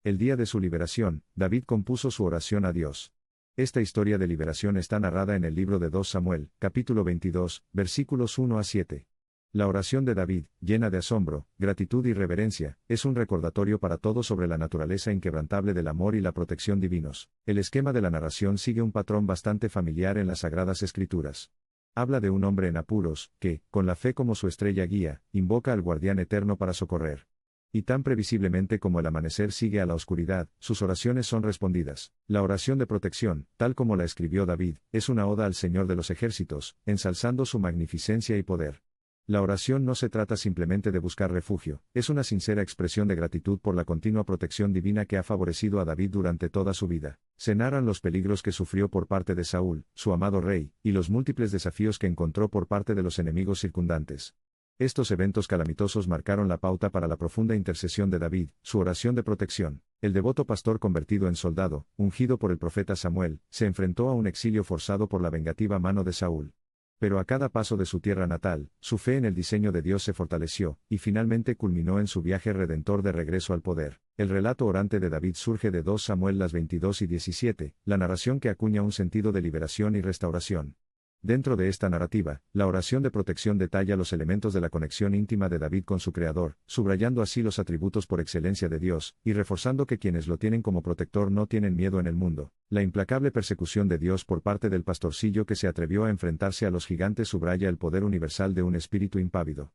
El día de su liberación, David compuso su oración a Dios. Esta historia de liberación está narrada en el libro de 2 Samuel, capítulo 22, versículos 1 a 7. La oración de David, llena de asombro, gratitud y reverencia, es un recordatorio para todos sobre la naturaleza inquebrantable del amor y la protección divinos. El esquema de la narración sigue un patrón bastante familiar en las Sagradas Escrituras. Habla de un hombre en apuros, que, con la fe como su estrella guía, invoca al guardián eterno para socorrer. Y tan previsiblemente como el amanecer sigue a la oscuridad, sus oraciones son respondidas. La oración de protección, tal como la escribió David, es una oda al Señor de los ejércitos, ensalzando su magnificencia y poder. La oración no se trata simplemente de buscar refugio, es una sincera expresión de gratitud por la continua protección divina que ha favorecido a David durante toda su vida. Se narran los peligros que sufrió por parte de Saúl, su amado rey, y los múltiples desafíos que encontró por parte de los enemigos circundantes. Estos eventos calamitosos marcaron la pauta para la profunda intercesión de David, su oración de protección. El devoto pastor convertido en soldado, ungido por el profeta Samuel, se enfrentó a un exilio forzado por la vengativa mano de Saúl. Pero a cada paso de su tierra natal, su fe en el diseño de Dios se fortaleció, y finalmente culminó en su viaje redentor de regreso al poder. El relato orante de David surge de 2 Samuel 22 y 17, la narración que acuña un sentido de liberación y restauración. Dentro de esta narrativa, la oración de protección detalla los elementos de la conexión íntima de David con su Creador, subrayando así los atributos por excelencia de Dios, y reforzando que quienes lo tienen como protector no tienen miedo en el mundo. La implacable persecución de Dios por parte del pastorcillo que se atrevió a enfrentarse a los gigantes subraya el poder universal de un espíritu impávido.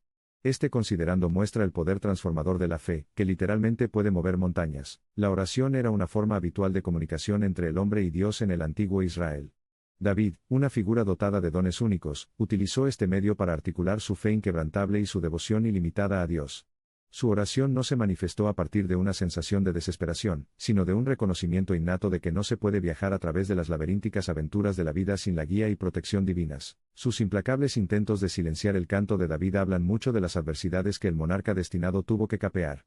Considerando muestra el poder transformador de la fe, que literalmente puede mover montañas. La oración era una forma habitual de comunicación entre el hombre y Dios en el antiguo Israel. David, una figura dotada de dones únicos, utilizó este medio para articular su fe inquebrantable y su devoción ilimitada a Dios. Su oración no se manifestó a partir de una sensación de desesperación, sino de un reconocimiento innato de que no se puede viajar a través de las laberínticas aventuras de la vida sin la guía y protección divinas. Sus implacables intentos de silenciar el canto de David hablan mucho de las adversidades que el monarca destinado tuvo que capear.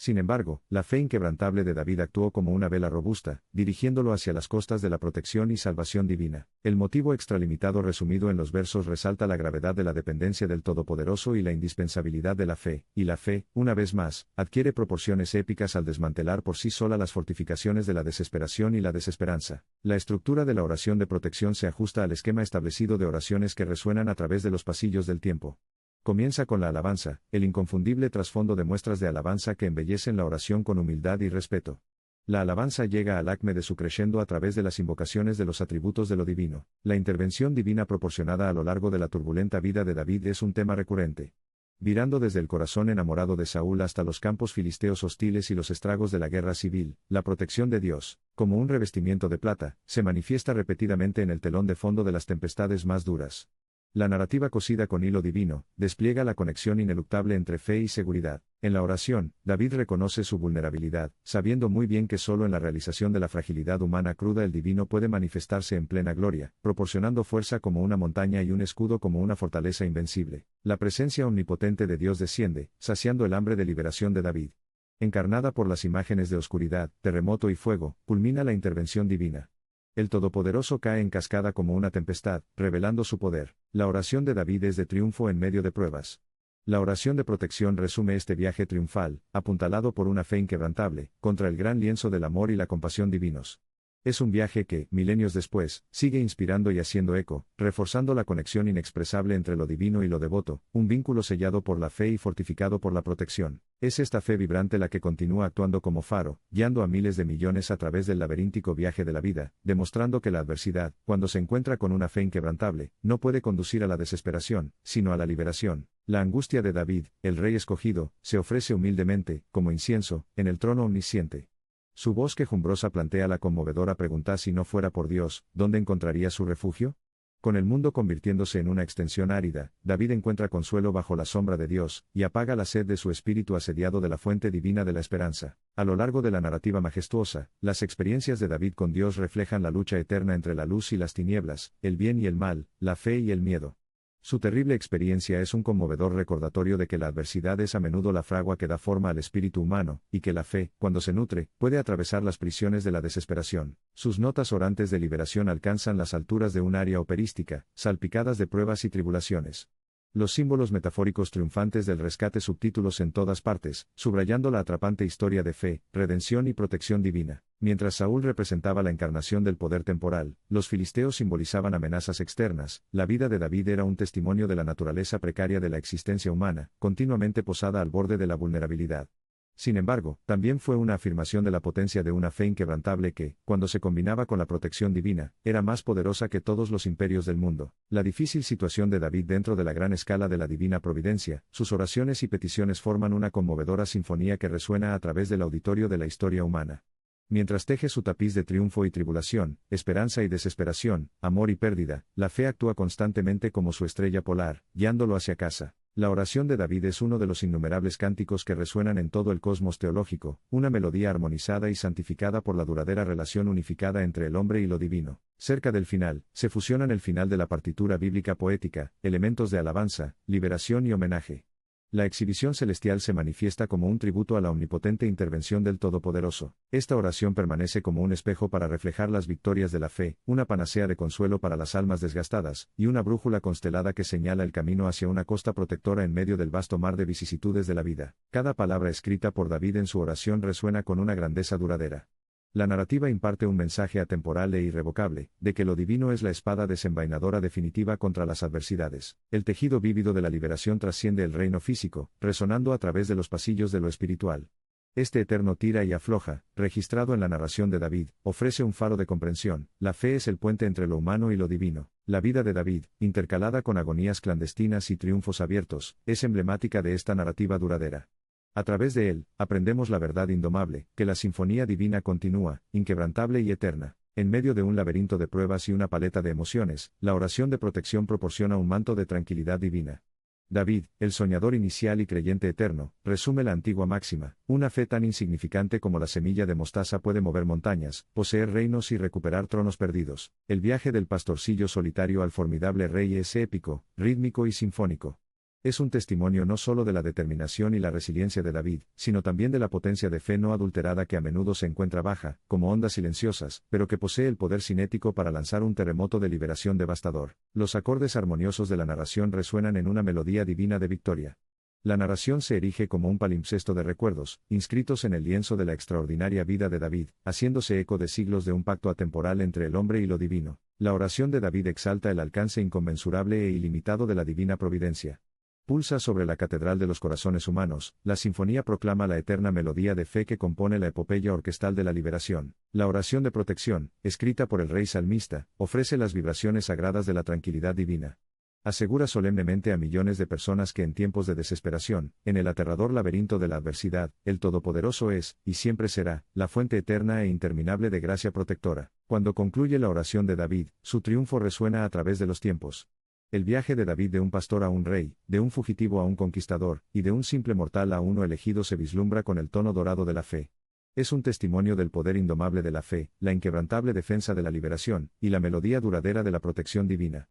Sin embargo, la fe inquebrantable de David actuó como una vela robusta, dirigiéndolo hacia las costas de la protección y salvación divina. El motivo extralimitado resumido en los versos resalta la gravedad de la dependencia del Todopoderoso y la indispensabilidad de la fe, y la fe, una vez más, adquiere proporciones épicas al desmantelar por sí sola las fortificaciones de la desesperación y la desesperanza. La estructura de la oración de protección se ajusta al esquema establecido de oraciones que resuenan a través de los pasillos del tiempo. Comienza con la alabanza, el inconfundible trasfondo de muestras de alabanza que embellecen la oración con humildad y respeto. La alabanza llega al acme de su crescendo a través de las invocaciones de los atributos de lo divino. La intervención divina proporcionada a lo largo de la turbulenta vida de David es un tema recurrente. Virando desde el corazón enamorado de Saúl hasta los campos filisteos hostiles y los estragos de la guerra civil, la protección de Dios, como un revestimiento de plata, se manifiesta repetidamente en el telón de fondo de las tempestades más duras. La narrativa cosida con hilo divino, despliega la conexión ineluctable entre fe y seguridad. En la oración, David reconoce su vulnerabilidad, sabiendo muy bien que solo en la realización de la fragilidad humana cruda el divino puede manifestarse en plena gloria, proporcionando fuerza como una montaña y un escudo como una fortaleza invencible. La presencia omnipotente de Dios desciende, saciando el hambre de liberación de David. Encarnada por las imágenes de oscuridad, terremoto y fuego, culmina la intervención divina. El Todopoderoso cae en cascada como una tempestad, revelando su poder. La oración de David es de triunfo en medio de pruebas. La oración de protección resume este viaje triunfal, apuntalado por una fe inquebrantable, contra el gran lienzo del amor y la compasión divinos. Es un viaje que, milenios después, sigue inspirando y haciendo eco, reforzando la conexión inexpresable entre lo divino y lo devoto, un vínculo sellado por la fe y fortificado por la protección. Es esta fe vibrante la que continúa actuando como faro, guiando a miles de millones a través del laberíntico viaje de la vida, demostrando que la adversidad, cuando se encuentra con una fe inquebrantable, no puede conducir a la desesperación, sino a la liberación. La angustia de David, el rey escogido, se ofrece humildemente, como incienso, en el trono omnisciente. Su voz quejumbrosa plantea la conmovedora pregunta: si no fuera por Dios, ¿dónde encontraría su refugio? Con el mundo convirtiéndose en una extensión árida, David encuentra consuelo bajo la sombra de Dios, y apaga la sed de su espíritu asediado de la fuente divina de la esperanza. A lo largo de la narrativa majestuosa, las experiencias de David con Dios reflejan la lucha eterna entre la luz y las tinieblas, el bien y el mal, la fe y el miedo. Su terrible experiencia es un conmovedor recordatorio de que la adversidad es a menudo la fragua que da forma al espíritu humano, y que la fe, cuando se nutre, puede atravesar las prisiones de la desesperación. Sus notas orantes de liberación alcanzan las alturas de un aria operística, salpicadas de pruebas y tribulaciones. Los símbolos metafóricos triunfantes del rescate, subtítulos en todas partes, subrayando la atrapante historia de fe, redención y protección divina. Mientras Saúl representaba la encarnación del poder temporal, los filisteos simbolizaban amenazas externas. La vida de David era un testimonio de la naturaleza precaria de la existencia humana, continuamente posada al borde de la vulnerabilidad. Sin embargo, también fue una afirmación de la potencia de una fe inquebrantable que, cuando se combinaba con la protección divina, era más poderosa que todos los imperios del mundo. La difícil situación de David dentro de la gran escala de la divina providencia, sus oraciones y peticiones forman una conmovedora sinfonía que resuena a través del auditorio de la historia humana. Mientras teje su tapiz de triunfo y tribulación, esperanza y desesperación, amor y pérdida, la fe actúa constantemente como su estrella polar, guiándolo hacia casa. La oración de David es uno de los innumerables cánticos que resuenan en todo el cosmos teológico, una melodía armonizada y santificada por la duradera relación unificada entre el hombre y lo divino. Cerca del final, se fusionan el final de la partitura bíblica poética, elementos de alabanza, liberación y homenaje. La exhibición celestial se manifiesta como un tributo a la omnipotente intervención del Todopoderoso. Esta oración permanece como un espejo para reflejar las victorias de la fe, una panacea de consuelo para las almas desgastadas, y una brújula constelada que señala el camino hacia una costa protectora en medio del vasto mar de vicisitudes de la vida. Cada palabra escrita por David en su oración resuena con una grandeza duradera. La narrativa imparte un mensaje atemporal e irrevocable, de que lo divino es la espada desenvainadora definitiva contra las adversidades. El tejido vívido de la liberación trasciende el reino físico, resonando a través de los pasillos de lo espiritual. Este eterno tira y afloja, registrado en la narración de David, ofrece un faro de comprensión. La fe es el puente entre lo humano y lo divino. La vida de David, intercalada con agonías clandestinas y triunfos abiertos, es emblemática de esta narrativa duradera. A través de él, aprendemos la verdad indomable, que la sinfonía divina continúa, inquebrantable y eterna. En medio de un laberinto de pruebas y una paleta de emociones, la oración de protección proporciona un manto de tranquilidad divina. David, el soñador inicial y creyente eterno, resume la antigua máxima: una fe tan insignificante como la semilla de mostaza puede mover montañas, poseer reinos y recuperar tronos perdidos. El viaje del pastorcillo solitario al formidable rey es épico, rítmico y sinfónico. Es un testimonio no solo de la determinación y la resiliencia de David, sino también de la potencia de fe no adulterada que a menudo se encuentra baja, como ondas silenciosas, pero que posee el poder cinético para lanzar un terremoto de liberación devastador. Los acordes armoniosos de la narración resuenan en una melodía divina de victoria. La narración se erige como un palimpsesto de recuerdos, inscritos en el lienzo de la extraordinaria vida de David, haciéndose eco de siglos de un pacto atemporal entre el hombre y lo divino. La oración de David exalta el alcance inconmensurable e ilimitado de la divina providencia. Pulsa sobre la catedral de los corazones humanos, la sinfonía proclama la eterna melodía de fe que compone la epopeya orquestal de la liberación. La oración de protección, escrita por el rey salmista, ofrece las vibraciones sagradas de la tranquilidad divina. Asegura solemnemente a millones de personas que en tiempos de desesperación, en el aterrador laberinto de la adversidad, el Todopoderoso es, y siempre será, la fuente eterna e interminable de gracia protectora. Cuando concluye la oración de David, su triunfo resuena a través de los tiempos. El viaje de David de un pastor a un rey, de un fugitivo a un conquistador, y de un simple mortal a uno elegido se vislumbra con el tono dorado de la fe. Es un testimonio del poder indomable de la fe, la inquebrantable defensa de la liberación, y la melodía duradera de la protección divina.